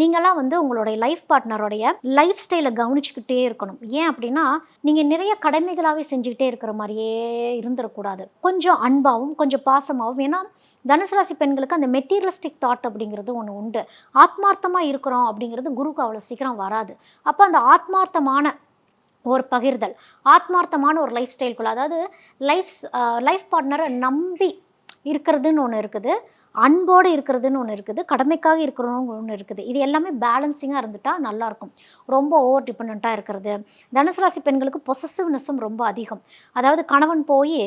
நீங்களாம் வந்து உங்களுடைய லைஃப் பார்ட்னருடைய லைஃப் ஸ்டைலை கவனிச்சுக்கிட்டே இருக்கணும். ஏன் அப்படின்னா, நீங்கள் நிறைய கடமைகளாகவே செஞ்சுக்கிட்டே இருக்கிற மாதிரியே இருந்துடக்கூடாது. கொஞ்சம் அன்பாகவும் கொஞ்சம் பாசமாகவும். ஏன்னா தனுசு ராசி பெண்களுக்கு அந்த மெட்டீரியலிஸ்டிக் தாட் அப்படிங்கிறது ஒன்று உண்டு. ஆத்மார்த்தமாக இருக்கிறோம் அப்படிங்கிறது குருக்கு அவ்வளோ சீக்கிரம் வராது. அப்போ அந்த ஆத்மார்த்தமான ஒரு பகிர்தல், ஆத்மார்த்தமான ஒரு லைஃப் ஸ்டைல்குள்ள, அதாவது லைஃப் பார்ட்னரை நம்பி இருக்கிறதுன்னு ஒன்று இருக்குது, அன்போடு இருக்கிறதுன்னு ஒன்று இருக்குது, கடமைக்காக இருக்கிறோன்னு ஒன்று இருக்குது. இது எல்லாமே பேலன்சிங்காக இருந்துட்டா நல்லாயிருக்கும். ரொம்ப ஓவர் டிபெண்ட்டாக இருக்கிறது. தனுசு ராசி பெண்களுக்கு பொசசிவ்னஸும் ரொம்ப அதிகம். அதாவது கணவன் போய்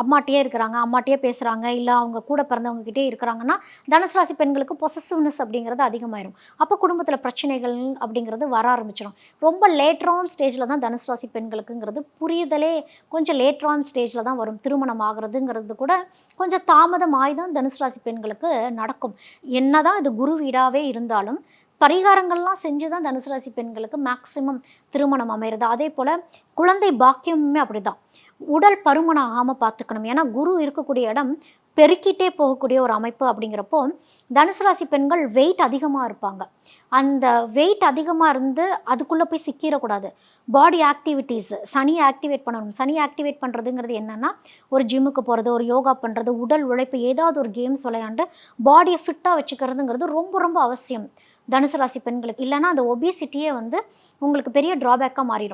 அம்மாட்டியே இருக்கிறாங்க, அம்மாட்டியே பேசுகிறாங்க, இல்லை அவங்க கூட பிறந்தவங்ககிட்டே இருக்கிறாங்கன்னா, தனுசு ராசி பெண்களுக்கு பொசசிவ்னஸ் அப்படிங்கிறது அதிகமாயிரும். அப்போ குடும்பத்தில் பிரச்சனைகள் அப்படிங்கிறது வர ஆரம்பிச்சிடும். ரொம்ப லேட்டரான் ஸ்டேஜில் தான் தனுசு ராசி பெண்களுக்குங்கிறது புரிதலே கொஞ்சம் லேட்டரான் ஸ்டேஜில் தான் வரும். திருமணம் ஆகிறதுங்கிறது கூட கொஞ்சம் தாமதமாகி தான் தனுசு ராசி பெண்களுக்கு நடக்கும். என்னதான் இது குரு வீடாகவே இருந்தாலும் பரிகாரங்கள்லாம் செஞ்சு தான் தனுசு ராசி பெண்களுக்கு மேக்சிமம் திருமணம் அமைகிறது. அதே போல் குழந்தை பாக்கியமுமே அப்படி தான். உடல் பருமன் ஆகாமல் பார்த்துக்கணும். ஏன்னா குரு இருக்கக்கூடிய இடம் பெருக்கிட்டே போகக்கூடிய ஒரு அமைப்பு. அப்படிங்கிறப்போ தனுசு ராசி பெண்கள் வெயிட் அதிகமாக இருப்பாங்க. அந்த வெயிட் அதிகமாக இருந்து அதுக்குள்ளே போய் சிக்கிடக்கூடாது. பாடி ஆக்டிவிட்டீஸ் சனியை ஆக்டிவேட் பண்ணணும். சனியை ஆக்டிவேட் பண்ணுறதுங்கிறது என்னென்னா, ஒரு ஜிம்முக்கு போகிறது, ஒரு யோகா பண்ணுறது, உடல் உழைப்பு, ஏதாவது ஒரு கேம்ஸ் விளையாண்டு பாடியை ஃபிட்டாக வச்சுக்கிறதுங்கிறது ரொம்ப ரொம்ப அவசியம் தனுசு ராசி பெண்களுக்கு. இல்லைன்னா அந்த ஒபிசிட்டியே வந்து உங்களுக்கு பெரிய ட்ராபேக்காக மாறிடும்.